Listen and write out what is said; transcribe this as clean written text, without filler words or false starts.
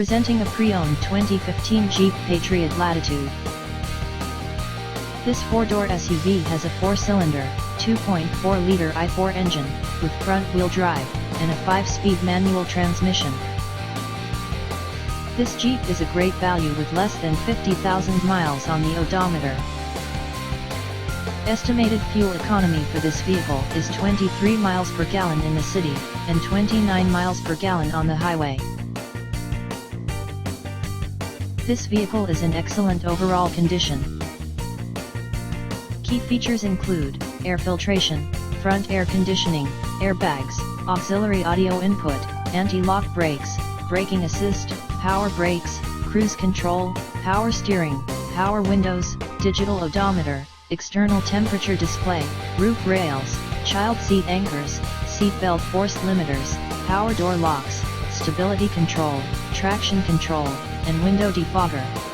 Presenting a pre-owned 2015 Jeep Patriot Latitude. This four-door SUV has a four-cylinder, 2.4-liter i4 engine, with front-wheel drive, and a 5-speed manual transmission. This Jeep is a great value with less than 50,000 miles on the odometer. Estimated fuel economy for this vehicle is 23 miles per gallon in the city, and 29 miles per gallon on the highway. This vehicle is in excellent overall condition. Key features include air filtration, front air conditioning, airbags, auxiliary audio input, anti-lock brakes, braking assist, power brakes, cruise control, power steering, power windows, digital odometer, external temperature display, roof rails, child seat anchors, seat belt force limiters, power door locks, stability control, traction control, and window defogger.